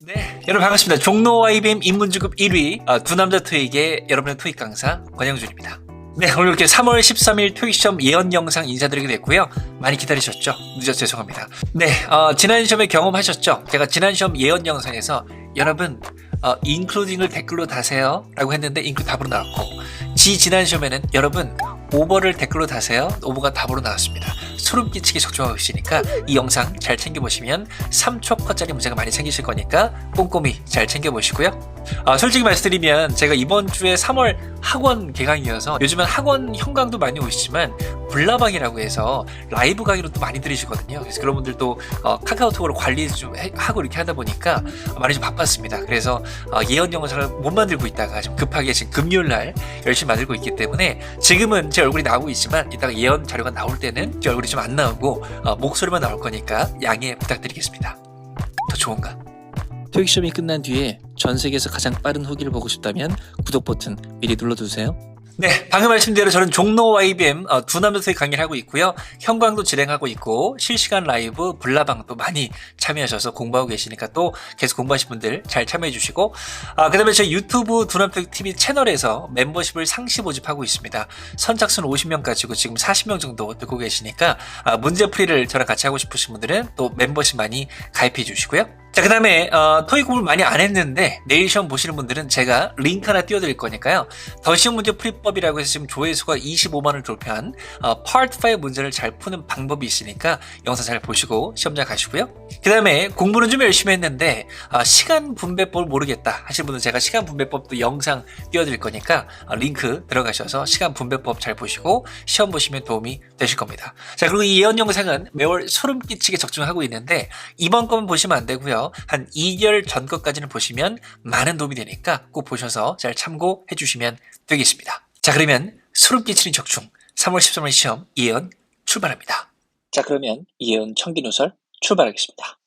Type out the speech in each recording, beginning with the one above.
네, 여러분 반갑습니다. 종로 YBM 인문주급 1위 두 남자 토익의 여러분의 토익 강사 권영준입니다. 네, 오늘 이렇게 3월 13일 토익 시험 예언 영상 인사드리게 됐고요. 많이 기다리셨죠? 늦어서 죄송합니다. 네, 지난 시험에 경험하셨죠? 제가 지난 시험 예언 영상에서 여러분 인클루딩을 댓글로 다세요 라고 했는데 인클 답으로 나왔고, 지난 시험에는 여러분 오버를 댓글로 다세요, 오버가 답으로 나왔습니다. 소름 끼치게 적중하고 있으니까 이 영상 잘 챙겨보시면 3초컷짜리 문제가 많이 생기실 거니까 꼼꼼히 잘 챙겨보시고요. 솔직히 말씀드리면 제가 이번 주에 3월 학원 개강이어서 요즘은 학원 현강도 많이 오시지만 불나방이라고 해서 라이브 강의로 또 많이 들으시거든요. 그래서 그런 분들도 카카오톡으로 관리 좀 하고 이렇게 하다 보니까 많이 좀 바빴습니다. 그래서 예언 영상을 못 만들고 있다가 좀 급하게 지금 금요일 날 열심히 만들고 있기 때문에 지금은 제 얼굴이 나오고 있지만 이따가 예언 자료가 나올 때는 제 얼굴이 좀 안 나오고 목소리만 나올 거니까 양해 부탁드리겠습니다. 더 좋은가? 토익 시험이 끝난 뒤에 전 세계에서 가장 빠른 후기를 보고 싶다면 구독 버튼 미리 눌러두세요. 네, 방금 말씀드린 대로 저는 종로 YBM 두 남자 토익 강의를 하고 있고요. 현광도 진행하고 있고 실시간 라이브 불나방도 많이 참여하셔서 공부하고 계시니까 또 계속 공부하신 분들 잘 참여해 주시고, 그 다음에 저희 유튜브 두 남자 토익 TV 채널에서 멤버십을 상시 모집하고 있습니다. 선착순 50명 가지고 지금 40명 정도 듣고 계시니까 문제풀이를 저랑 같이 하고 싶으신 분들은 또 멤버십 많이 가입해 주시고요. 자, 그 다음에 토익 공부를 많이 안 했는데 내일 시험 보시는 분들은 제가 링크 하나 띄워드릴 거니까요. 더 쉬운 문제 풀이법이라고 해서 지금 조회수가 25만을 돌파한 Part 5 문제를 잘 푸는 방법이 있으니까 영상 잘 보시고 시험장 가시고요. 그 다음에 공부는 좀 열심히 했는데 시간 분배법을 모르겠다 하시는 분은 제가 시간 분배법도 영상 띄워드릴 거니까 링크 들어가셔서 시간 분배법 잘 보시고 시험 보시면 도움이 되실 겁니다. 자, 그리고 이 예언 영상은 매월 소름 끼치게 적중하고 있는데 이번 거만 보시면 안 되고요. 한 2개월 전 것까지는 보시면 많은 도움이 되니까 꼭 보셔서 잘 참고해 주시면 되겠습니다. 자, 그러면 소름 끼치는 적중 3월 13일 시험 예언 출발합니다. 자, 그러면 예언 청기누설 출발하겠습니다.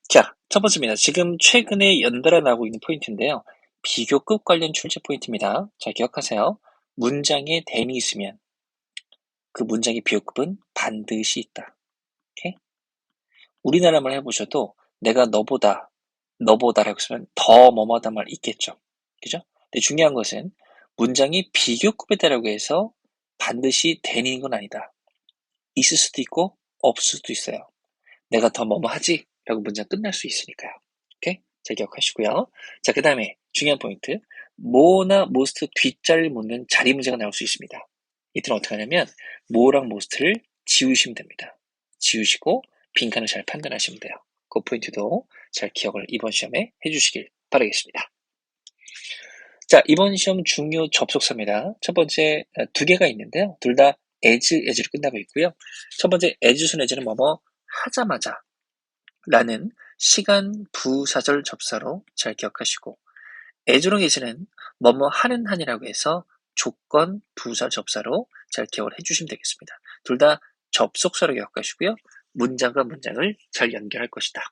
자, 첫 번째입니다. 지금 최근에 연달아 나오고 있는 포인트인데요. 비교급 관련 출제 포인트입니다. 자, 기억하세요. 문장에 댐이 있으면 그 문장의 비교급은 반드시 있다. 오케이? 우리나라말 해보셔도 내가 너보다라고 쓰면 더 뭐뭐하다 말 있겠죠. 그죠? 근데 중요한 것은 문장이 비교급이다라고 해서 반드시 되는 건 아니다. 있을 수도 있고 없을 수도 있어요. 내가 더 뭐뭐하지? 라고 문장 끝날 수 있으니까요. 오케이? 잘 기억하시고요. 자, 그 다음에 중요한 포인트. 뭐나 most 뒷자리를 묻는 자리 문제가 나올 수 있습니다. 이때는 어떻게 하냐면 뭐랑 most를 지우시면 됩니다. 지우시고 빈칸을 잘 판단하시면 돼요. 그 포인트도 잘 기억을 이번 시험에 해주시길 바라겠습니다. 자, 이번 시험 중요 접속사입니다. 첫 번째 두 개가 있는데요. 둘 다 as로 끝나고 있고요. 첫 번째 as 내지는 뭐뭐 하자마자 라는 시간 부사절 접사로 잘 기억하시고, as로 계시는 뭐뭐 하는 한이라고 해서 조건 부사 접사로 잘 기억을 해주시면 되겠습니다. 둘 다 접속사로 기억하시고요. 문장과 문장을 잘 연결할 것이다.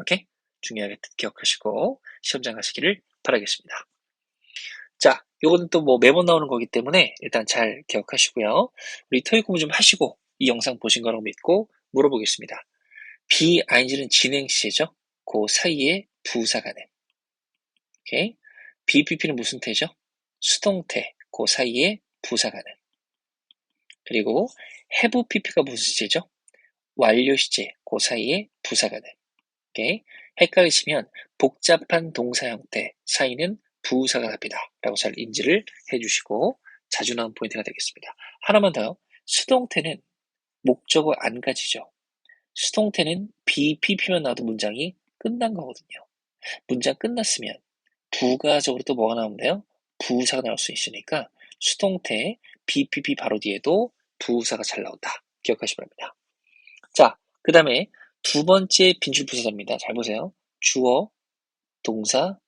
오케이? 중요하게 기억하시고 시험장 가시기를 바라겠습니다. 자, 요거는 또 뭐 매번 나오는 거기 때문에 일단 잘 기억하시고요. 우리 토익 공부 좀 하시고 이 영상 보신 거라고 믿고 물어보겠습니다. BING는 진행 시제죠. 그 사이에 부사가 네. 오케이? BPP는 무슨 태죠? 수동태. 그 사이에 부사가 네. 그리고 have PP가 무슨 시제죠? 완료 시제. 그 사이에 부사가 네. 오케이? 헷갈리시면 복잡한 동사 형태 사이는 부사가 답니다. 라고 잘 인지를 해주시고 자주 나온 포인트가 되겠습니다. 하나만 더. 수동태는 목적어 안 가지죠. 수동태는 BPP만 나와도 문장이 끝난 거거든요. 문장 끝났으면 부가적으로 또 뭐가 나오면 돼요? 부사가 나올 수 있으니까 수동태 BPP 바로 뒤에도 부사가 잘 나온다. 기억하시기 바랍니다. 자, 그 다음에 두 번째 빈줄 부사입니다. 잘 보세요. 주어, 동사,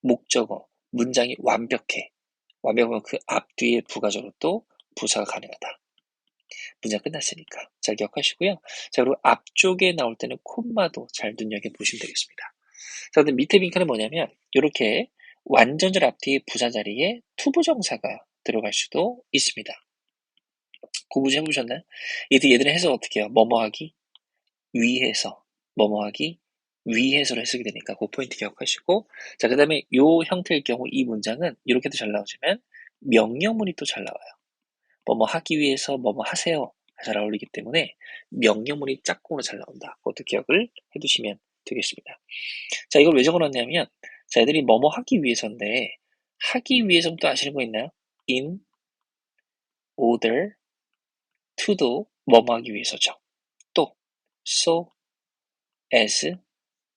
목적어, 문장이 완벽해. 완벽하면 그 앞뒤에 부가적으로 또 부사가 가능하다. 문장 끝났으니까 잘 기억하시고요. 자, 그리고 앞쪽에 나올 때는 콤마도 잘 눈여겨보시면 되겠습니다. 자, 근데 밑에 빈칸은 뭐냐면 이렇게 완전절 앞뒤의 부사 자리에 투부정사가 들어갈 수도 있습니다. 공부 좀 해보셨나요? 얘들은 해석 어떻게 해요? 뭐뭐하기 위해서, 뭐뭐하기 위해서로 해석이 되니까 그 포인트 기억하시고, 자, 그 다음에 요 형태일 경우 이 문장은 이렇게도 잘 나오지만 명령문이 또 잘 나와요. 뭐뭐 하기 위해서 뭐뭐 하세요. 잘 어울리기 때문에 명령문이 짝꿍으로 잘 나온다. 그것도 기억을 해두시면 되겠습니다. 자, 이걸 왜 적어놨냐면, 자, 애들이 뭐뭐 하기 위해서인데, 하기 위해서는 또 아시는 거 있나요? in order to도 뭐뭐 하기 위해서죠. 또 so as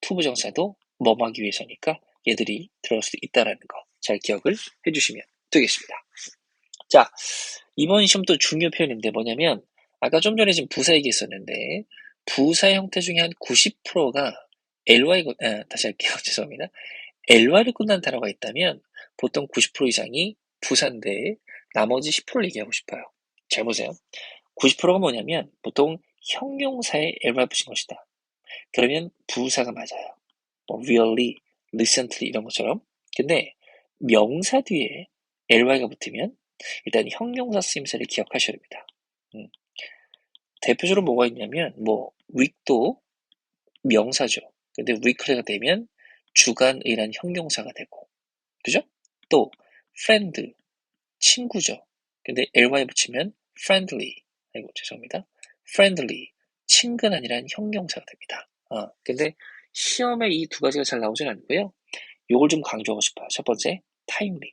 투부정사도 뭐뭐 하기 위해서니까 얘들이 들어갈 수도 있다라는 거 잘 기억을 해주시면 되겠습니다. 자, 이번 시험 또 중요 표현인데 뭐냐면, 아까 좀 전에 지금 부사 얘기했었는데, 부사 형태 중에 한 90%가 다시 할게요. 죄송합니다. ly로 끝난 단어가 있다면 보통 90% 이상이 부사인데 나머지 10%를 얘기하고 싶어요. 잘 보세요. 90%가 뭐냐면 보통 형용사에 ly 붙인 것이다. 그러면 부사가 맞아요. 뭐 really, recently 이런 것처럼. 근데 명사 뒤에 ly가 붙으면 일단 형용사 쓰임새를 기억하셔야 됩니다. 대표적으로 뭐가 있냐면 뭐 week도 명사죠. 근데 weekly가 되면 주간의란 형용사가 되고, 그죠? 또 friend, 친구죠. 근데 ly 붙이면 friendly, 아이고 죄송합니다. friendly, 친근한이란 형용사가 됩니다. 근데 시험에 이 두 가지가 잘 나오진 않고요. 요걸 좀 강조하고 싶어요. 첫 번째, timely.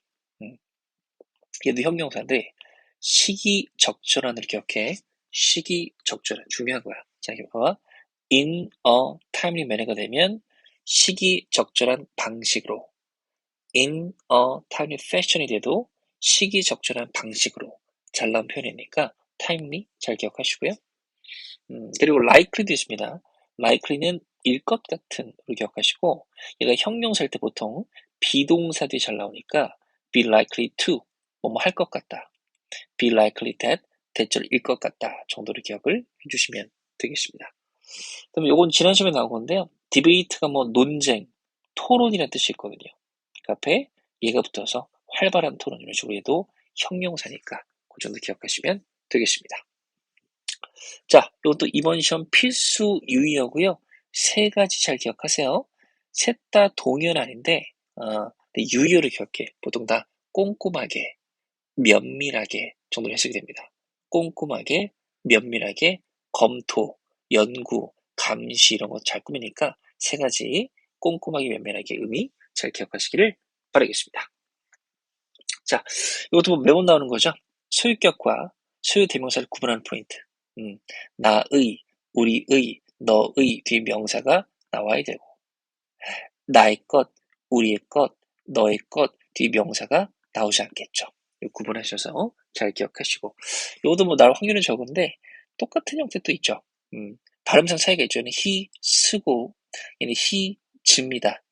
얘도 형용사인데 시기적절한을 기억해. 시기적절한 중요한 거야. 자, 이거 봐봐. in a timely manner가 되면 시기적절한 방식으로, in a timely fashion이 돼도 시기적절한 방식으로 잘 나온 표현이니까 timely 잘 기억하시고요. 그리고 likely도 있습니다. likely는 일 것 같은으로 기억하시고, 얘가 형용사일 때 보통 비동사 뒤에 잘 나오니까 be likely to, 뭐뭐 할 것 같다. be likely that, 대절일 것 같다 정도로 기억을 해주시면 되겠습니다. 그럼 요건 지난 시험에 나온 건데요. debate가 뭐 논쟁, 토론이라는 뜻이 있거든요. 그 앞에 얘가 붙어서 활발한 토론 이런 식으로 해도 형용사니까 그 정도 기억하시면 되겠습니다. 자, 이것도 이번 시험 필수 유의어고요. 세 가지 잘 기억하세요. 셋 다 동의어는 아닌데 유의어를 기억해. 보통 다 꼼꼼하게, 면밀하게 정도로 해석이 됩니다. 꼼꼼하게, 면밀하게, 검토, 연구, 감시 이런 거 잘 꾸미니까 세 가지 꼼꼼하게, 면밀하게 의미 잘 기억하시기를 바라겠습니다. 자, 이것도 뭐 매번 나오는 거죠. 소유격과 소유 대명사를 구분하는 포인트. 나의, 우리의, 너의 뒤에 명사가 나와야 되고, 나의 것, 우리의 것, 너의 것 뒤에 명사가 나오지 않겠죠. 구분하셔서 잘 기억하시고, 이것도 뭐 나올 확률은 적은데 똑같은 형태도 있죠. 발음상 차이가 있죠. 얘는 he 쓰고 얘는 he 즈입니다.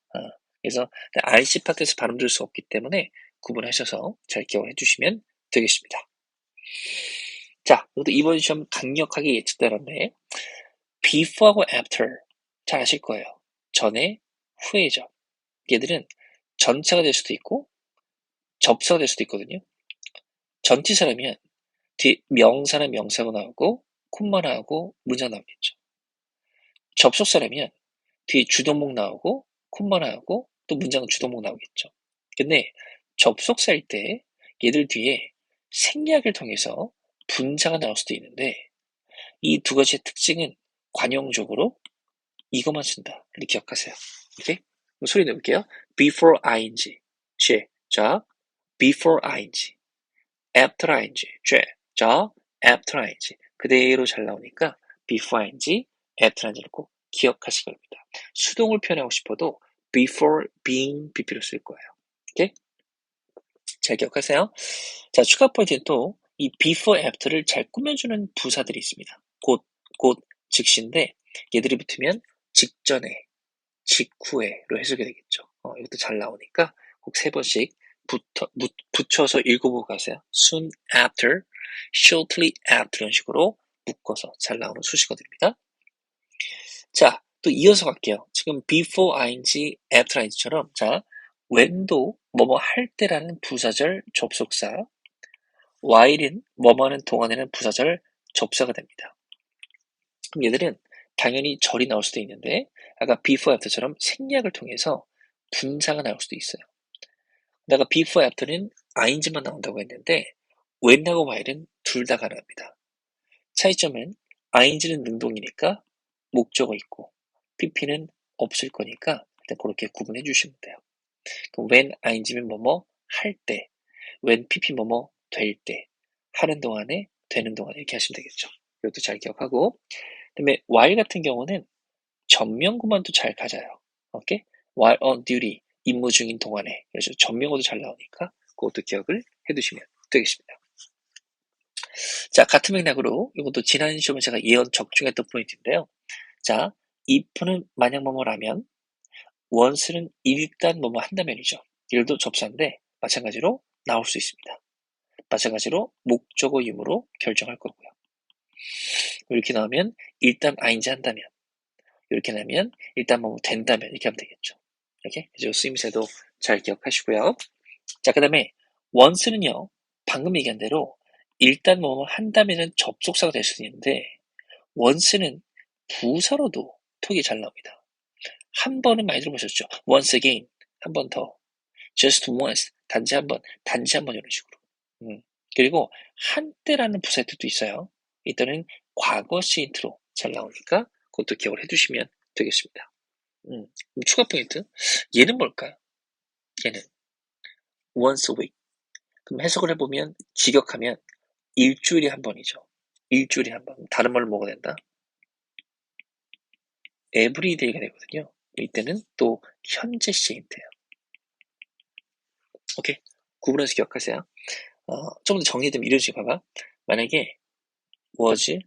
그래서 RC 파트에서 발음 들을 수 없기 때문에 구분하셔서 잘 기억해 주시면 되겠습니다. 자, 이것도 이번 시험 강력하게 예측되는데 before하고 after 잘 아실 거예요. 전에, 후에죠. 얘들은 전체가 될 수도 있고 접사가 될 수도 있거든요. 전치사라면 뒤 명사나 명사가 나오고 콤마 나오고 문장 나오겠죠. 접속사라면 뒤에 주동목 나오고 콤마 나오고 또 문장은 주동목 나오겠죠. 근데 접속사일 때 얘들 뒤에 생략을 통해서 분사가 나올 수도 있는데 이 두 가지의 특징은 관용적으로 이것만 쓴다. 이렇게 기억하세요. 오케이? 소리 내볼게요. before ing, 죄. 자, before ing, after ing, 죄. 자, after ing. 그대로 잘 나오니까 before ing, after ing를 꼭 기억하시기 바랍니다. 수동을 표현하고 싶어도 before being bb로 쓸 거예요. 오케이? 잘 기억하세요. 자, 추가 포인트는 또 이 before, after를 잘 꾸며주는 부사들이 있습니다. 곧, 즉시인데 얘들이 붙으면 직전에, 직후에로 해석이 되겠죠. 이것도 잘 나오니까 꼭 세 번씩 붙여서 읽어보고 가세요. soon after, shortly after 이런 식으로 묶어서 잘 나오는 수식어들입니다. 자, 또 이어서 갈게요. 지금 before ing, after ing처럼 자, when도 뭐뭐 할 때라는 부사절 접속사, while은 뭐뭐 하는 동안에는 부사절 접사가 됩니다. 그럼 얘들은 당연히 절이 나올 수도 있는데 아까 before, after처럼 생략을 통해서 분사가 나올 수도 있어요. 내가 before, after는 ing만 나온다고 했는데 when하고 while은 둘 다 가능합니다. 차이점은 ing는 능동이니까 목적어 있고 pp는 없을 거니까 일단 그렇게 구분해 주시면 돼요. 그럼 when ing면 뭐뭐 할 때, when pp 뭐뭐 될 때, 하는 동안에, 되는 동안에 이렇게 하시면 되겠죠. 이것도 잘 기억하고, 그다음에 while 같은 경우는 전명구만도 잘 가져요. 오케이? while on duty, 임무 중인 동안에. 그래서 전명어도 잘 나오니까 그것도 기억을 해두시면 되겠습니다. 자, 같은 맥락으로 이것도 지난 시험에 제가 예언 적중했던 포인트인데요. 자, if는 만약 뭐뭐라면, once는 일단 뭐뭐 한다면이죠. 일도 접수인데 마찬가지로 나올 수 있습니다. 마찬가지로 목적어 유무로 결정할 거고요. 이렇게 나오면 일단 ing 한다면, 이렇게 나면 일단 뭐 된다면 이렇게 하면 되겠죠. 이렇게 그래서 쓰임새도 잘 기억하시고요. 자, 그다음에 once는요, 방금 얘기한 대로 일단 뭐 한다면은 접속사가 될 수 있는데 once는 부사로도 톡이 잘 나옵니다. 한 번은 많이 들어보셨죠? once again, 한 번 더, just once, 단지 한 번, 단지 한 번 이런 식으로. 그리고 한때라는 부사의 뜻도 있어요. 이때는 과거 시인트로 잘 나오니까 그것도 기억을 해두시면 되겠습니다. 추가 포인트. 얘는 뭘까요? 얘는 once a week. 그럼 해석을 해보면 직역하면 일주일에 한 번이죠. 일주일에 한 번. 다른 말로 뭐가 된다? everyday가 되거든요. 이때는 또 현재 시인트예요. 오케이. 구분해서 기억하세요. 좀 더 정리되면 이런 식으로 봐봐. 만약에 was,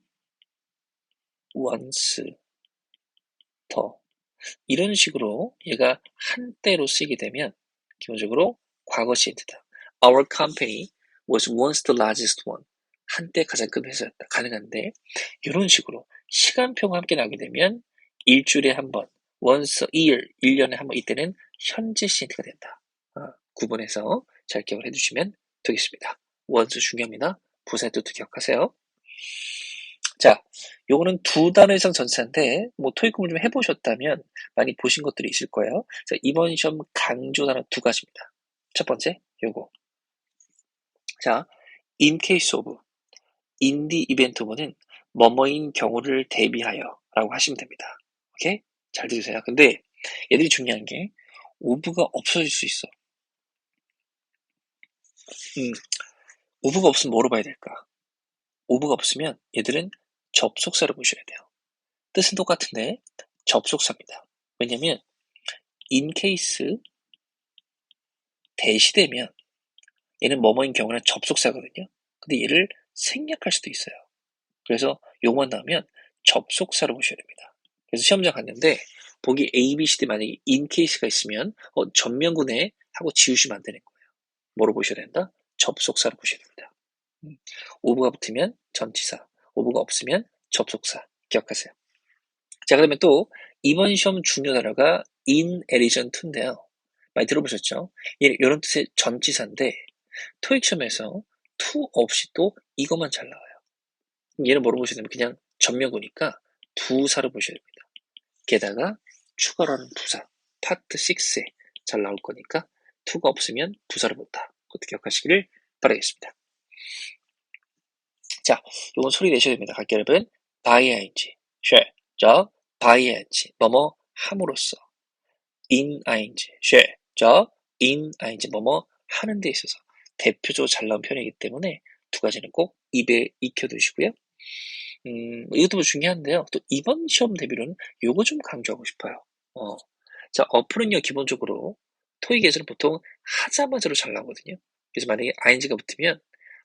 once, 더 이런 식으로 얘가 한때로 쓰이게 되면 기본적으로 과거 시인트다. Our company was once the largest one. 한때 가장 큰 회사였다. 가능한데 이런 식으로 시간표가 함께 나게 되면 일주일에 한 번, once a year, 1년에 한 번, 이때는 현재 시인트가 된다. 구분해서 잘 기억을 해주시면 되겠습니다. once 중요합니다. 부사의 뜻도 기억하세요. 자, 요거는 두 단어 이상 전치사인데 뭐 토익 공부 좀 해보셨다면 많이 보신 것들이 있을 거예요. 자, 이번 시험 강조 단어 두 가지입니다. 첫 번째, 요거. 자, in case of, in the event of는 뭐뭐인 경우를 대비하여 라고 하시면 됩니다. 오케이? 잘 들으세요. 근데 얘들이 중요한 게 of가 없어질 수 있어. of가 없으면 뭐로 봐야 될까? of가 없으면 얘들은 접속사로 보셔야 돼요. 뜻은 똑같은데 접속사입니다. 왜냐면 in case 대시되면 얘는 뭐뭐인 경우는 접속사거든요. 근데 얘를 생략할 수도 있어요. 그래서 요것만 나오면 접속사로 보셔야 됩니다. 그래서 시험장 갔는데 보기 A, B, C, D 만약에 in case가 있으면 전면구네 하고 지우시면 안 되는 거예요. 뭐로 보셔야 된다? 접속사로 보셔야 됩니다. of가 붙으면 전치사, of가 없으면 접속사. 기억하세요. 자, 그러면 또 이번 시험 중요 단어가 in addition to인데요. 많이 들어보셨죠? 이런 뜻의 전치사인데 토익 시험에서 to 없이 또 이것만 잘 나와요. 얘는 뭐로 보셔야 되면 그냥 전면구니까 부사로 보셔야 됩니다. 게다가 추가로 하는 부사 파트 6에 잘 나올 거니까 to가 없으면 부사로 본다. 그것도 기억하시기를 바라겠습니다. 자, 이건 소리 내셔야 됩니다. 각기 여러분. by ing, share, 저 by ing, 뭐뭐 함으로써 in ing, share, 저 in ing, 뭐뭐 하는 데 있어서 대표적으로 잘 나온 표현이기 때문에 두 가지는 꼭 입에 익혀두시고요. 이것도 뭐 중요한데요. 또 이번 시험 대비로는 요거 좀 강조하고 싶어요. 자, 어플은요, 기본적으로 토익에서는 보통 하자마자로 잘 나오거든요. 그래서 만약에 ing가 붙으면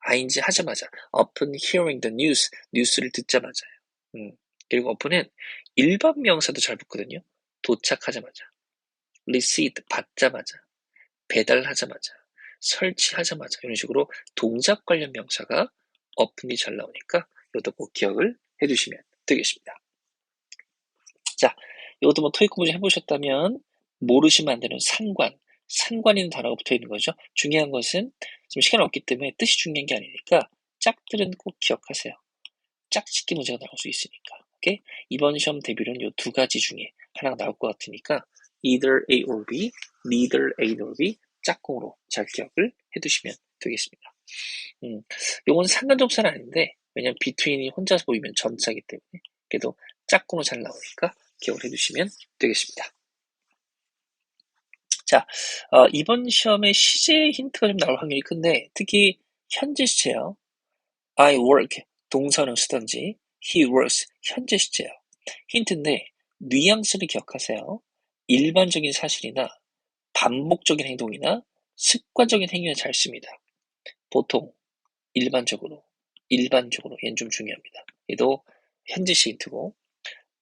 ing 하자마자 upon hearing the news, 뉴스를 듣자마자요. 그리고 upon은 일반 명사도 잘 붙거든요. 도착하자마자, receive 받자마자, 배달하자마자, 설치하자마자 이런 식으로 동작 관련 명사가 upon이 잘 나오니까 이것도 꼭 기억을 해두시면 되겠습니다. 자, 이것도 뭐 토익 공부 좀 해보셨다면 모르시면 안 되는 상관이라는 단어가 붙어 있는 거죠. 중요한 것은 지금 시간 없기 때문에 뜻이 중요한 게 아니니까 짝들은 꼭 기억하세요. 짝짓기 문제가 나올 수 있으니까. 오케이? 이번 시험 대비로는 이 두 가지 중에 하나가 나올 것 같으니까 either A or B, neither A nor B 짝꿍으로 잘 기억을 해두시면 되겠습니다. 요건 상관접사는 아닌데 왜냐면 between이 혼자서 보이면 전차이기 때문에 그래도 짝꿍으로 잘 나오니까 기억을 해두시면 되겠습니다. 자, 이번 시험에 시제 힌트가 좀 나올 확률이 큰데 특히 현재 시제요. I work 동사로 쓰던지 he works 현재 시제요. 힌트인데 뉘앙스를 기억하세요. 일반적인 사실이나 반복적인 행동이나 습관적인 행위는 잘 씁니다. 보통 일반적으로 얘는 좀 중요합니다. 얘도 현재시 힌트고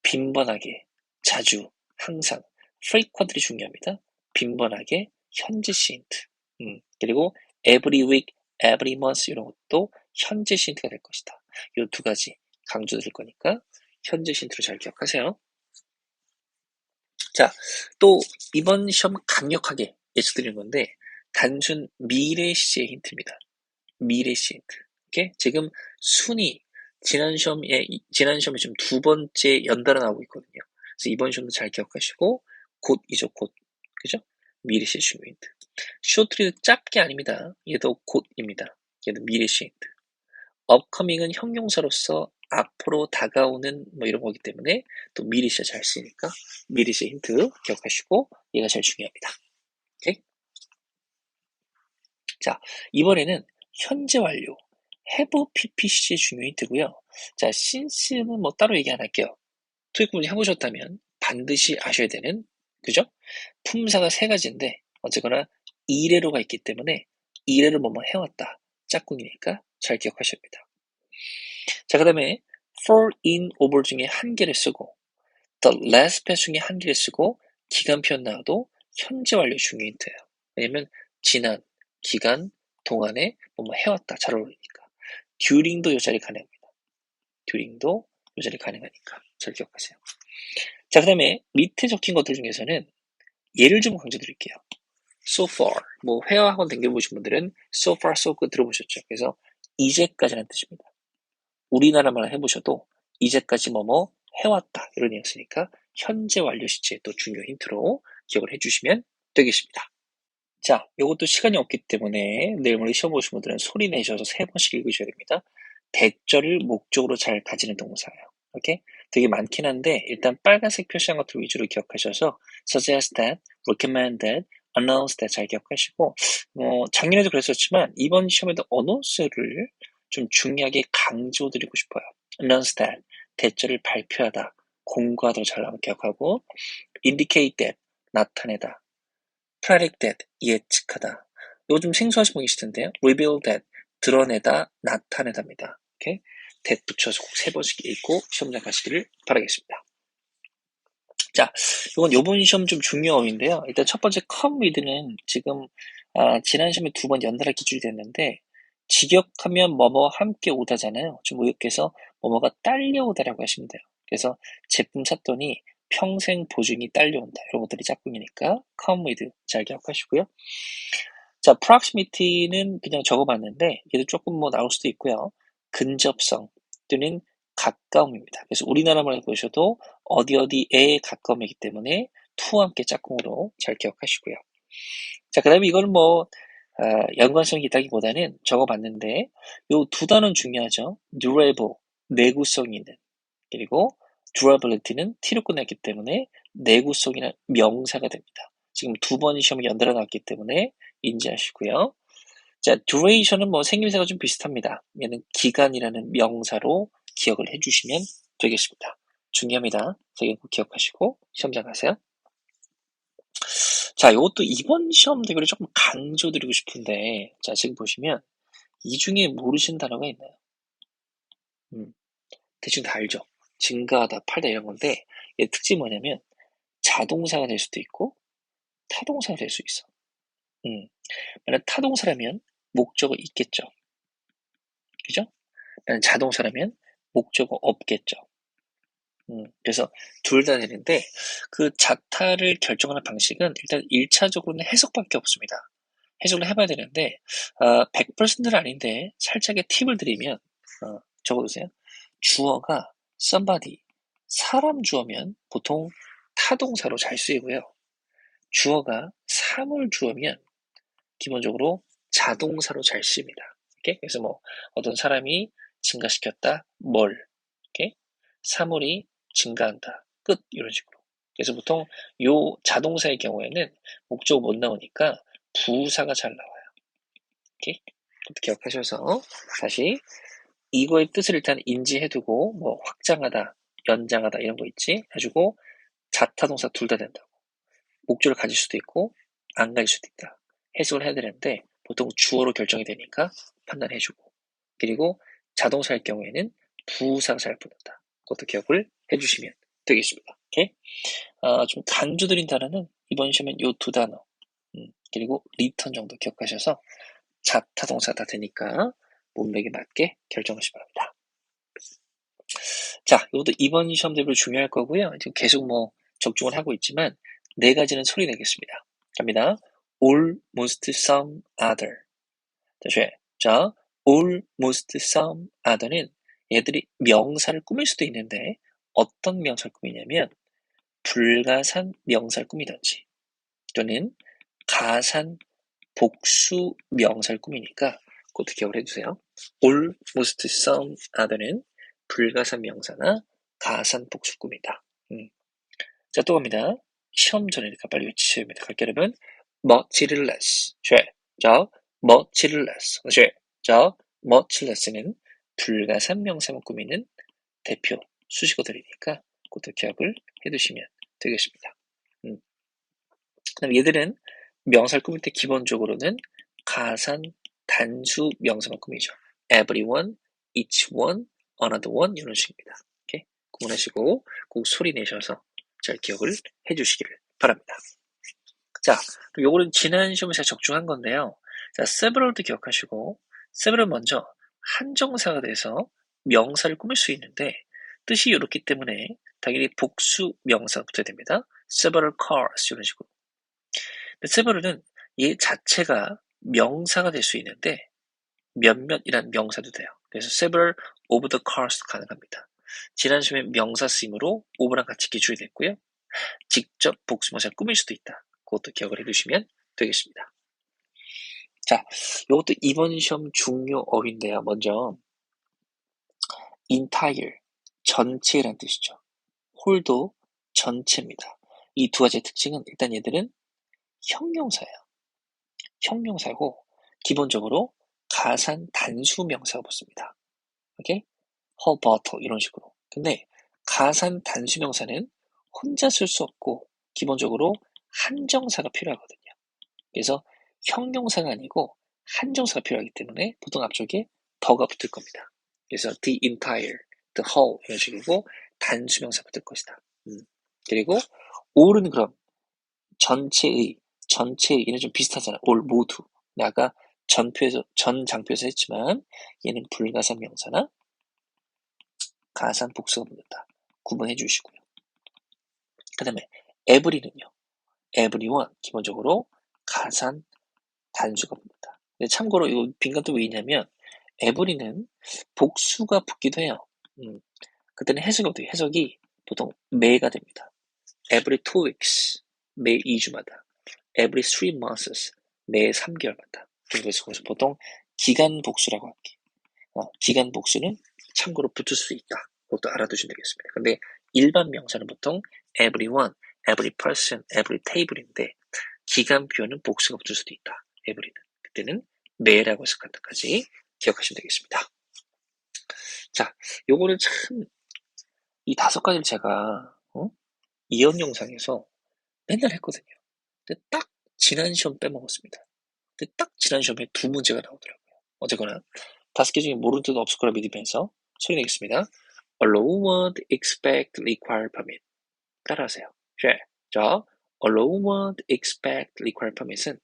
빈번하게 자주 항상 frequently 중요합니다. 빈번하게 현재시 힌트. 그리고 every week, every month 이런 것도 현재시 힌트가 될 것이다. 이 두 가지 강조드릴 거니까 현재시 힌트로 잘 기억하세요. 자, 또 이번 시험 강력하게 예측드리는 건데 단순 미래 시제의 힌트입니다. 미래 시 힌트. 오케이? 지금 순위 지난 시험에 지금 두 번째 연달아 나오고 있거든요. 그래서 이번 시험도 잘 기억하시고 곧이죠, 곧. 그죠? 미래 시 중요 힌트. 쇼트리도 짧게 아닙니다. 얘도 곧입니다. 얘도 미래 시 힌트. upcoming은 형용사로서 앞으로 다가오는 뭐 이런 거기 때문에 또 미래 시를 잘 쓰니까 미래 시 힌트 기억하시고 얘가 제일 중요합니다. 오케이? 자, 이번에는 현재 완료. have PPC 중요 힌트고요. 자, since는 뭐 따로 얘기 안 할게요. 토익 공부 해보셨다면 반드시 아셔야 되는, 그죠? 품사가 세 가지인데 어쨌거나 이래로가 있기 때문에 이래로 뭐뭐 해왔다. 짝꿍이니까 잘 기억하셔야 합니다. 자, 그 다음에 for, in, over 중에 한 개를 쓰고 the last past 중에 한 개를 쓰고 기간 표현 나와도 현재 완료 중요 힌트예요. 왜냐면 지난, 기간, 동안에 뭐뭐 해왔다. 잘 어울리니까. during도 이 자리 가능합니다. during도 이 자리 가능하니까 잘 기억하세요. 자, 그 다음에 밑에 적힌 것들 중에서는 예를 좀 강조드릴게요. so far, 뭐 회화 학원 댕겨보신 분들은 so far, so good 들어보셨죠? 그래서 이제까지라는 뜻입니다. 우리나라 말 해보셔도 이제까지 뭐뭐 해왔다 이런 뉘앙스니까 현재 완료 시제의 또 중요 힌트로 기억을 해주시면 되겠습니다. 자, 이것도 시간이 없기 때문에 내일 모레 시험 보신 분들은 소리 내셔서 3번씩 읽으셔야 됩니다. 대절을 목적으로 잘 가지는 동사예요. 오케이? 되게 많긴 한데 일단 빨간색 표시한 것들 위주로 기억하셔서 suggest that, recommend that, announce that 잘 기억하시고 작년에도 그랬었지만 이번 시험에도 announce를 좀 중요하게 강조드리고 싶어요. announce that, 대절을 발표하다, 공고하다 잘 나오면 기억하고 indicate that, 나타내다, predict that, 예측하다. 이거 좀 생소하신 분 계실 텐데요. reveal that, 드러내다, 나타내다입니다. 오케이? that 붙여서 꼭 3번씩 읽고 시험장 가시기를 바라겠습니다. 자, 이건 요번 시험 좀 중요어인데요. 일단 첫 번째 come with는 지금 지난 시험에 2번 연달아 기출이 됐는데 직역하면 뭐뭐 함께 오다잖아요. 좀 의역해서 뭐뭐가 딸려오다라고 하시면 돼요. 그래서 제품 샀더니 평생 보증이 딸려온다. 이런 것들이 짝꿍이니까 come with 잘 기억하시고요. 자, proximity는 그냥 적어봤는데 얘도 조금 뭐 나올 수도 있고요. 근접성 또는 가까움입니다. 그래서 우리나라 말로 보셔도 어디에 가까움이기 때문에 to와 함께 짝꿍으로 잘 기억하시고요. 자, 그 다음에 이거는 뭐 연관성이 있다기보다는 적어봤는데 요 두 단어는 중요하죠. durable, 내구성이 있는, 그리고 durability는 t로 끝났기 때문에 내구성이나 명사가 됩니다. 지금 2번 시험이 연달아 나왔기 때문에 인지하시고요. 자, duration은 뭐 생김새가 좀 비슷합니다. 얘는 기간이라는 명사로 기억을 해주시면 되겠습니다. 중요합니다. 그래서 꼭 기억하시고 시험장 가세요. 자, 이것도 이번 시험 대결에 조금 강조드리고 싶은데, 자, 지금 보시면 이 중에 모르시는 단어가 있나요? 대충 다 알죠? 증가하다, 팔다 이런 건데 얘 특징이 뭐냐면 자동사가 될 수도 있고 타동사가 될 수 있어. 만약 타동사라면 목적어 있겠죠. 그죠? 만약 자동사라면 목적어 없겠죠. 그래서 둘 다 되는데 그 자타를 결정하는 방식은 일단 1차적으로는 해석밖에 없습니다. 해석을 해봐야 되는데 100%는 아닌데 살짝의 팁을 드리면 적어두세요. 주어가 somebody, 사람 주어면 보통 타동사로 잘 쓰이고요. 주어가 사물주어면 기본적으로 자동사로 잘 쓰입니다. 오케이? 그래서 뭐 어떤 사람이 증가시켰다, 뭘, 오케이? 사물이 증가한다, 끝 이런 식으로. 그래서 보통 요 자동사의 경우에는 목적 못 나오니까 부사가 잘 나와요. 오케이? 기억하셔서 다시 이거의 뜻을 일단 인지해두고 뭐 확장하다, 연장하다 이런 거 있지? 해주고 자타동사 둘 다 된다고. 목적을 가질 수도 있고 안 가질 수도 있다. 해석을 해야 되는데 보통 주어로 결정이 되니까 판단해주고 그리고 자동사일 경우에는 부사가 잘 붙는다. 그것도 기억을 해주시면 되겠습니다. 오케이? 좀 강조 드린 단어는 이번 시험엔 요 두 단어 그리고 리턴 정도 기억하셔서 자타동사 다 되니까 문맥에 맞게 결정하시기 바랍니다. 자, 이것도 이번 시험 대비로 중요할 거고요. 지금 계속 뭐 적중을 하고 있지만 네 가지는 소리 내겠습니다. 갑니다. almost some other. 다시 자, almost some other는 얘들이 명사를 꾸밀 수도 있는데 어떤 명사를 꾸미냐면 불가산 명사를 꾸미든지 또는 가산 복수 명사를 꾸미니까 그것도 기억을 해주세요. almost some other는 불가산 명사나 가산 복수 꾸미다. 자, 또 갑니다. 시험 전이니까 빨리 외치셔야 합니다. 갈게요, 여러분. much less. 자, much less. 자, much less는 불가산 명사만 꾸미는 대표 수식어들이니까 그것도 기억을 해두시면 되겠습니다. 그다음 얘들은 명사를 꾸밀 때 기본적으로는 가산 단수 명사만 꾸미죠. everyone, each one, another one 이런 식입니다. 오케이? 구분하시고 꼭 소리 내셔서 잘 기억을 해주시기를 바랍니다. 자, 요거는 지난 시험에서 적중한 건데요. 자, several도 기억하시고 several 먼저 한정사가 돼서 명사를 꾸밀 수 있는데 뜻이 이렇기 때문에 당연히 복수 명사가 붙어야 됩니다. several cars 이런 식으로. several은 얘 자체가 명사가 될 수 있는데 몇몇이란 명사도 돼요. 그래서 several of the cars도 가능합니다. 지난 시험에 명사 쓰임으로 of랑 같이 기출이 됐고요. 직접 복수명사를 꾸밀 수도 있다. 그것도 기억을 해두시면 되겠습니다. 자, 이것도 이번 시험 중요 어휘인데요. 먼저 entire, 전체란 뜻이죠. whole도 전체입니다. 이 두 가지의 특징은 일단 얘들은 형용사예요. 형용사고 기본적으로 가산 단수 명사가 붙습니다. 오케이? her, butter 이런 식으로. 근데 가산 단수 명사는 혼자 쓸 수 없고 기본적으로 한정사가 필요하거든요. 그래서 형용사가 아니고 한정사가 필요하기 때문에 보통 앞쪽에 더가 붙을 겁니다. 그래서 the entire, the whole 이런 식이고 단수명사 붙을 것이다. 그리고 all은 그럼 전체의 얘는 좀 비슷하잖아. all 모두. 아까 전 장표에서 했지만 얘는 불가산 명사나 가산 복수가 붙는다. 구분해 주시고요. 그 다음에 every는요. everyone 기본적으로 가산 단수가 붙는다. 참고로 이 빈칸도 왜 있냐면 every는 복수가 붙기도 해요. 그때는 해석이 어떻게 해석이 보통 매가 됩니다. every 2 weeks 매 2주마다 every 3 months 매 3개월마다 그래서 보통 기간 복수라고 할게. 기간 복수는 참고로 붙을 수 있다. 그것도 알아두시면 되겠습니다. 근데 일반 명사는 보통 everyone, every person, every table인데 기간 표현은 복수가 붙을 수도 있다. every는. 그때는 매라고 해석할 때까지 기억하시면 되겠습니다. 자, 요거는 참 이 5가지를 제가 이연 영상에서 맨날 했거든요. 근데 딱 지난 시험 빼먹었습니다. 근데 딱 지난 시험에 2문제가 나오더라고요. 어쨌거나 5개 중에 모르는 뜻 없을 거라 믿으면서 소리 내겠습니다. allow, want, expect, require, permit. 따라하세요. 자, allow, want, expect, require, permit은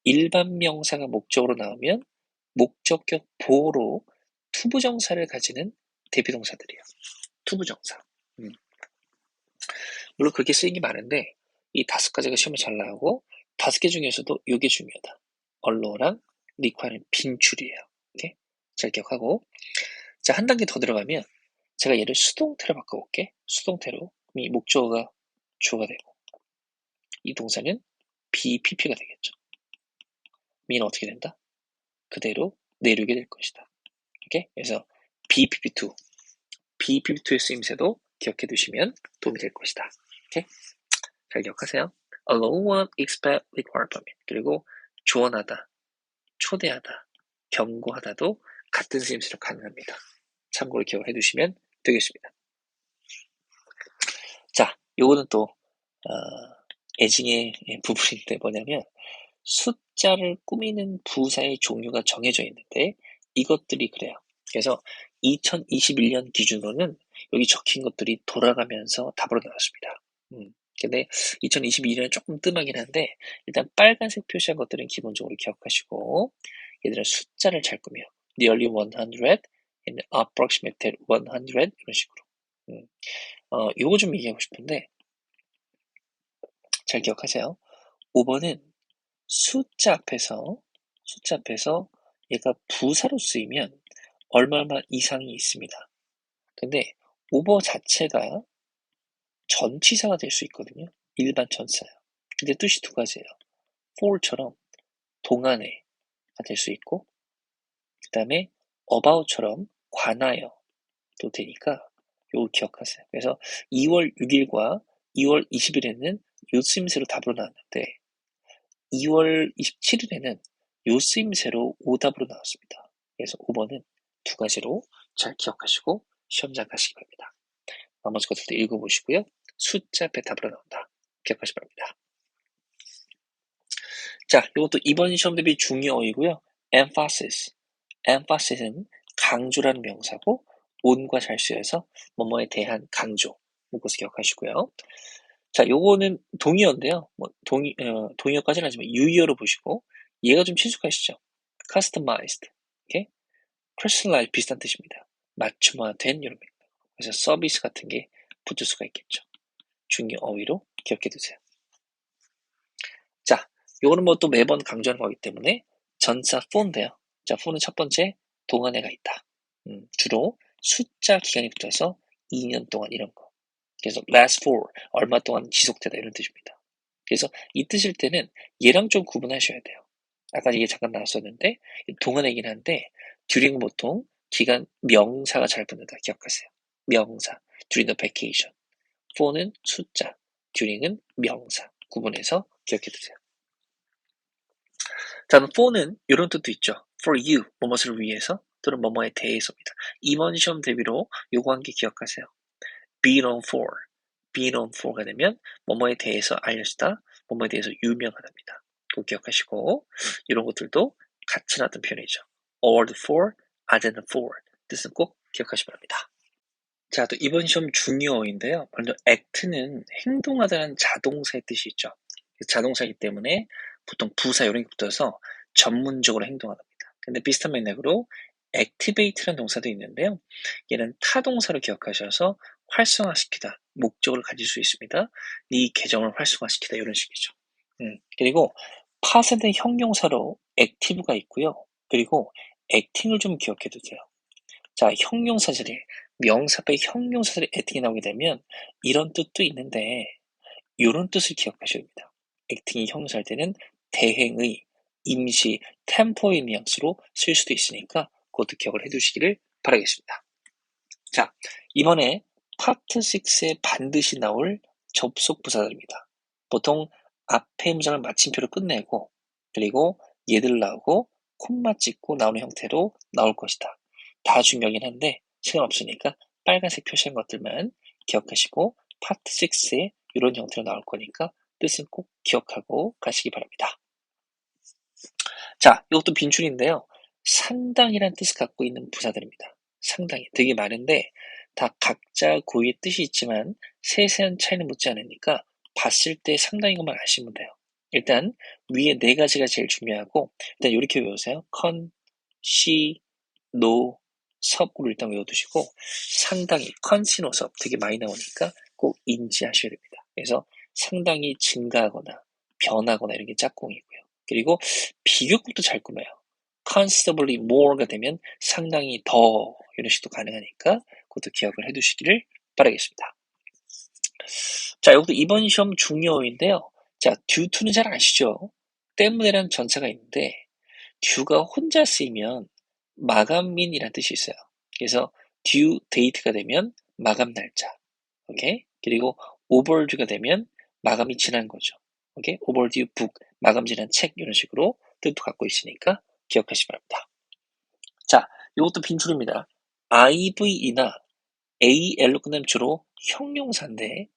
일반 명사가 목적으로 나오면 목적격 보호로 투부정사를 가지는 대비동사들이에요. 투부정사. 물론 그렇게 쓰인 게 많은데 이 5가지가 시험에 잘 나오고 5개 중에서도 이게 중요하다. allow랑 require는 빈줄이에요. 오케이? 잘 기억하고 자, 한 단계 더 들어가면 제가 얘를 수동태로 바꿔볼게. 수동태로 이 목적어가 주어가 되고 이 동사는 BPP가 되겠죠. me는 어떻게 된다? 그대로 내리게 될 것이다. 오케이? 그래서 BPP2, BPP2의 쓰임새도 기억해 두시면 도움이 될 것이다. 오케이? 잘 기억하세요. allow one, expect, require permit. 그리고 조언하다, 초대하다, 경고하다도 같은 쓰임새로 가능합니다. 참고로 기억을 해두시면 되겠습니다. 자, 요거는 또 애증의 부분인데 뭐냐면 숫자를 꾸미는 부사의 종류가 정해져 있는데 이것들이 그래요. 그래서 2021년 기준으로는 여기 적힌 것들이 돌아가면서 답으로 나왔습니다. 근데 2022년은 조금 뜸하긴 한데 일단 빨간색 표시한 것들은 기본적으로 기억하시고 얘들은 숫자를 잘 꾸며요. nearly 100 and approximated 100 이런 식으로. 요거 좀 얘기하고 싶은데 잘 기억하세요. 5번은 숫자 앞에서 얘가 부사로 쓰이면 얼마 이상이 있습니다. 근데 오버 자체가 전치사가 될 수 있거든요. 일반 전치사요. 근데 뜻이 두 가지예요. for처럼 동안에가 될 수 있고 그 다음에 about처럼 관하여도 되니까 요거 기억하세요. 그래서 2월 6일과 2월 20일에는 요 쓰임새로 답으로 나왔는데 2월 27일에는 요 쓰임새로 오답으로 나왔습니다. 그래서 5번은 두 가지로 잘 기억하시고 시험장 가시기 바랍니다. 나머지 것들도 읽어보시고요. 숫자 앞에 답으로 나온다. 기억하시기 바랍니다. 자, 이것도 이번 시험 대비 중요어이고요. emphasis.emphasis 은 강조라는 명사고 on과 잘 쓰여서 뭐뭐에 대한 강조. 묶어서 기억하시고요. 자, 요거는 동의어인데요. 동의어까지는 하지만 유의어로 보시고 얘가 좀 친숙하시죠? customized, okay? personalized 비슷한 뜻입니다. 맞춤화된 이런 맥락. 그래서 서비스 같은 게 붙을 수가 있겠죠. 중요 어휘로 기억해 두세요. 자, 요거는 뭐 또 매번 강조하는 거기 때문에 전사 for인데요. 자, for는 첫 번째 동안에가 있다. 주로 숫자 기간이 붙어서 2년 동안 이런 거. 그래서 last for 얼마 동안 지속되다 이런 뜻입니다. 그래서 이 뜻일 때는 얘랑 좀 구분하셔야 돼요. 아까 이게 잠깐 나왔었는데 동안이긴 한데 during 보통 기간 명사가 잘 붙는다 기억하세요. 명사 during the vacation. for는 숫자, during은 명사 구분해서 기억해 두세요. 다음 for는 이런 뜻도 있죠. for you 뭐뭇을 위해서 또는 뭐뭐에 대해서입니다. 이번 시험 대비로 요거 한 개 기억하세요. be known for, be known for가 되면 뭐뭐에 대해서 알려지다, 뭐뭐에 대해서 유명하답니다. 그거 기억하시고 이런 것들도 같이 나왔던 표현이죠. award for, other for 뜻은 꼭 기억하시기 바랍니다. 자, 또 이번 시험 중요어인데요. 먼저 act는 행동하다는 자동사의 뜻이 있죠. 자동사이기 때문에 보통 부사 이런 게 붙어서 전문적으로 행동하답니다. 근데 비슷한 맥락으로 activate라는 동사도 있는데요. 얘는 타동사로 기억하셔서 활성화시키다, 목적을 가질 수 있습니다. 이 계정을 활성화시키다 이런 식이죠. 그리고 past의 형용사로 active가 있고요. 그리고 acting을 좀 기억해 두세요. 자, 형용사 자리에 명사 앞에 형용사 자리에 acting이 나오게 되면 이런 뜻도 있는데 이런 뜻을 기억하셔야 됩니다. acting이 형용사 할 때는 대행의, 임시, 템포의 뉘앙스로 쓸 수도 있으니까 그것도 기억을 해두시기를 바라겠습니다. 자, 이번에 파트 6에 반드시 나올 접속 부사들입니다. 보통 앞에 문장을 마침표로 끝내고 그리고 얘들 나오고 콤마 찍고 나오는 형태로 나올 것이다. 다 중요하긴 한데 시간 없으니까 빨간색 표시한 것들만 기억하시고 파트 6에 이런 형태로 나올 거니까 뜻은 꼭 기억하고 가시기 바랍니다. 자, 이것도 빈출인데요. 상당이란 뜻을 갖고 있는 부사들입니다. 상당히 되게 많은데 다 각자 고유의 뜻이 있지만 세세한 차이는 묻지 않으니까 봤을 때 상당인 것만 아시면 돼요. 일단 위에 네 가지가 제일 중요하고 일단 이렇게 외우세요. con, she, no, 섭으로 일단 외워두시고 상당히 컨시노 섭 되게 많이 나오니까 꼭 인지하셔야 됩니다. 그래서 상당히 증가하거나 변하거나 이런 게 짝꿍이고요. 그리고 비교급도 잘 꾸며요. considerably more가 되면 상당히 더 이런 식도 가능하니까 그것도 기억을 해두시기를 바라겠습니다. 자, 이것도 이번 시험 중요인데요. 자, due to는 잘 아시죠? 때문에라는 전차가 있는데 due가 혼자 쓰이면 마감인이라는 뜻이 있어요. 그래서 due date가 되면 마감 날짜. 오케이? 그리고 overdue가 되면 마감이 지난 거죠. 오케이? overdue book, 마감 지난 책 이런 식으로 뜻도 갖고 있으니까 기억하시기 바랍니다. 자, 이것도 빈출입니다. IVE나 AL로 끝나면 주로 형용사인데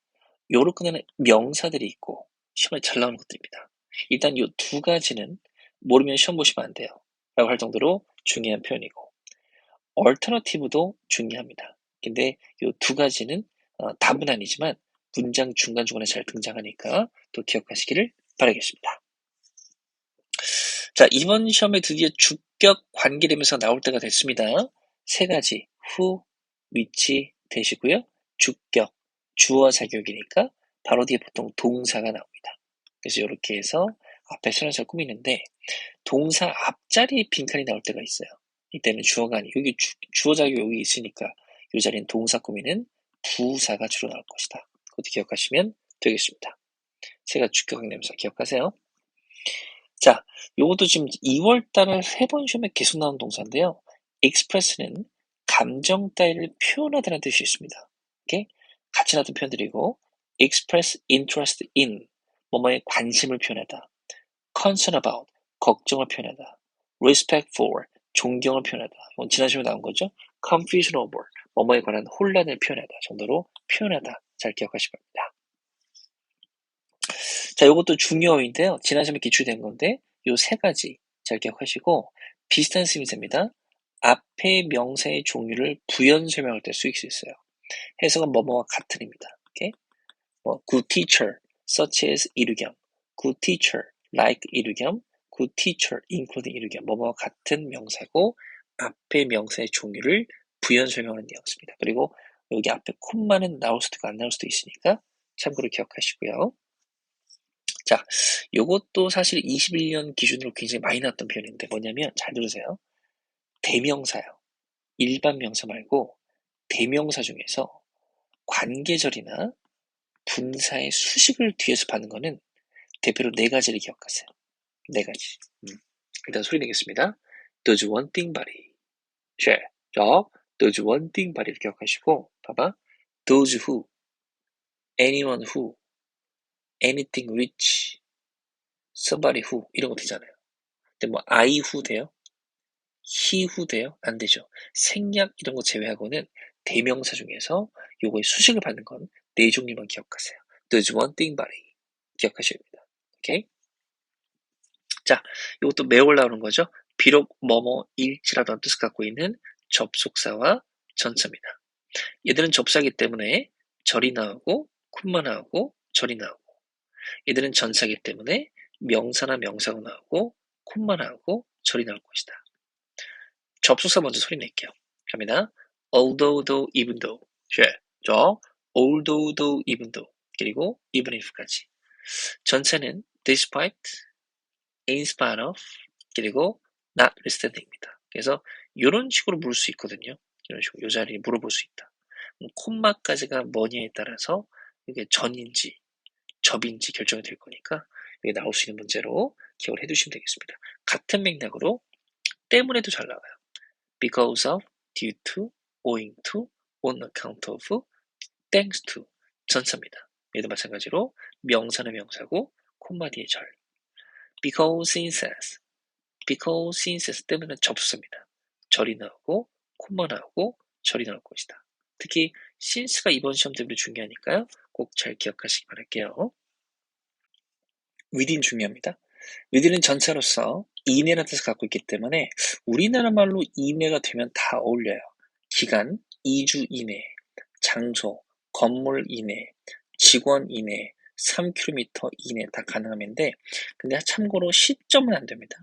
요로 끝나는 명사들이 있고 시험에 잘 나오는 것들입니다. 일단 이 두 가지는 모르면 시험 보시면 안 돼요. 라고 할 정도로 중요한 표현이고 alternative도 중요합니다. 근데 이 두 가지는 답은 아니지만 문장 중간중간에 잘 등장하니까 또 기억하시기를 바라겠습니다. 자, 이번 시험에 드디어 주격 관계되면서 나올 때가 됐습니다. 세 가지 who, which 되시고요. 주격, 주어 자격이니까 바로 뒤에 보통 동사가 나옵니다. 그래서 이렇게 해서 앞에 순환사를 꾸미는데 동사 앞자리에 빈칸이 나올 때가 있어요. 이때는 주어가 아니고 여기 주어 자격이 여기 있으니까 이 자리는 동사 꾸미는 부사가 주로 나올 것이다. 그것도 기억하시면 되겠습니다. 제가 주격 관계되면서 기억하세요. 자, 요것도 지금 2월달에 3번 시험에 계속 나온 동사인데요. express는 감정 따위를 표현하다는 뜻이 있습니다. 오케이? 같이 나왔던 표현들이고 express interest in 뭐뭐에 관심을 표현하다. concern about 걱정을 표현하다. respect for 존경을 표현하다. 이건 지난 시험에 나온 거죠. confusion over 뭐뭐에 관한 혼란을 표현하다 정도로 표현하다. 잘 기억하시기 바랍니다. 자, 이것도 중요인데요. 지난 시험에 기출된 건데 요 세 가지 잘 기억하시고 비슷한 쓰임새입니다. 앞에 명사의 종류를 부연 설명할 때 쓰일 수 있어요. 해석은 뭐뭐와 같은입니다. 오케이? good teacher, such as 이루겸, good teacher, like 이루겸, good teacher, including 이루겸, 뭐뭐와 같은 명사고 앞에 명사의 종류를 부연 설명하는 뉘앙스입니다. 그리고 여기 앞에 콤마는 나올 수도 있고 안 나올 수도 있으니까 참고로 기억하시고요. 자, 요것도 사실 21년 기준으로 굉장히 많이 나왔던 표현인데 뭐냐면 잘 들으세요. 대명사요. 일반 명사 말고 대명사 중에서 관계절이나 분사의 수식을 뒤에서 받는 거는 대표로 네 가지를 기억하세요. 네 가지. 일단 소리 내겠습니다. Does one thing body. 쉐. Does one thing body를 기억하시고 봐봐. Those who, anyone who, anything which, somebody who 이런 거 되잖아요. 근데 뭐 I who 돼요? he who 돼요? 안 되죠. 생략 이런 거 제외하고는 대명사 중에서 요거의 수식을 받는 건 네 종류만 기억하세요. Does one thing body. 기억하셔야 됩니다. 오케이? 자, 이것도 매월 나오는 거죠. 비록 뭐뭐일지라도 하는 뜻을 갖고 있는 접속사와 전차입니다. 얘들은 접사기 때문에 절이 나오고 콤마 나오고 절이 나오고 얘들은 전사기 때문에 명사나 명사가 나오고 콤마 나오고 절이 나올 것이다. 접속사 먼저 소리 낼게요. 갑니다. although, though, even though. 저 although, though, even though. 그리고 even if까지. 전체는 despite, in spite of, 그리고 notwithstanding입니다. 그래서 이런 식으로 물을 수 있거든요. 이런 식으로 이 자리에 물어볼 수 있다. 콤마까지가 뭐냐에 따라서 이게 전인지 접인지 결정이 될 거니까 이게 나올 수 있는 문제로 기억을 해두시면 되겠습니다. 같은 맥락으로 때문에도 잘 나와요. because of, due to, owing to, on account of, thanks to 전사입니다. 얘도 마찬가지로 명사는 명사고 콤마 뒤에 절. because since 때문에 접수입니다. 절이 나오고 콤마 나오고 절이 나올 것이다. 특히 since가 이번 시험 때문에 중요하니까요. 꼭 잘 기억하시기 바랄게요. within 중요합니다. within은 전차로서 이내라는 뜻을 갖고 있기 때문에 우리나라 말로 이내가 되면 다 어울려요. 기간, 2주 이내, 장소, 건물 이내, 직원 이내, 3km 이내 다 가능한데 근데 참고로 시점은 안 됩니다.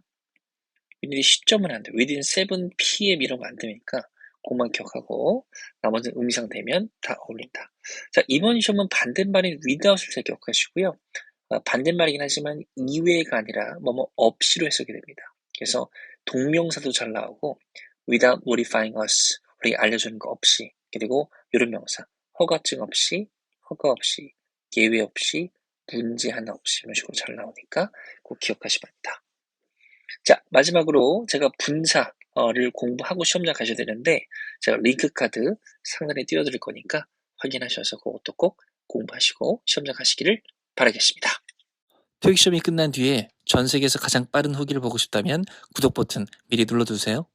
within 시점은 안 돼요. within 7pm 이런 거 안 되니까 그것만 기억하고 나머지는 의미상 되면 다 어울린다. 자, 이번 시험은 반대말인 without을 잘 기억하시고요. 반대말이긴 하지만 이외가 아니라 뭐뭐 없이로 해석이 됩니다. 그래서 동명사도 잘 나오고 without notifying us 우리 알려주는 거 없이 그리고 이런 명사 허가증 없이 허가 없이, 예외 없이, 문제 하나 없이 이런 식으로 잘 나오니까 꼭 기억하시면 됩니다. 자, 마지막으로 제가 분사를 공부하고 시험장 가셔야 되는데 제가 링크 카드 상단에 띄워드릴 거니까 확인하셔서 그것도 꼭 공부하시고 시험장 가시기를 바라겠습니다. 토익 시험이 끝난 뒤에 전 세계에서 가장 빠른 후기를 보고 싶다면 구독 버튼 미리 눌러두세요.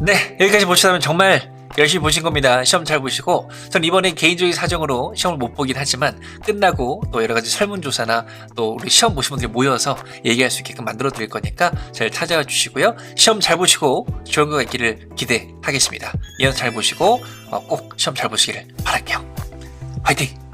네, 여기까지 보시다면 정말 열심히 보신 겁니다. 시험 잘 보시고 전 이번에 개인적인 사정으로 시험을 못 보긴 하지만 끝나고 또 여러 가지 설문조사나 또 우리 시험 보신 분들이 모여서 얘기할 수 있게끔 만들어 드릴 거니까 잘 찾아와 주시고요. 시험 잘 보시고 좋은 거 있기를 기대하겠습니다. 예언 잘 보시고 꼭 시험 잘 보시기를 바랄게요. 화이팅!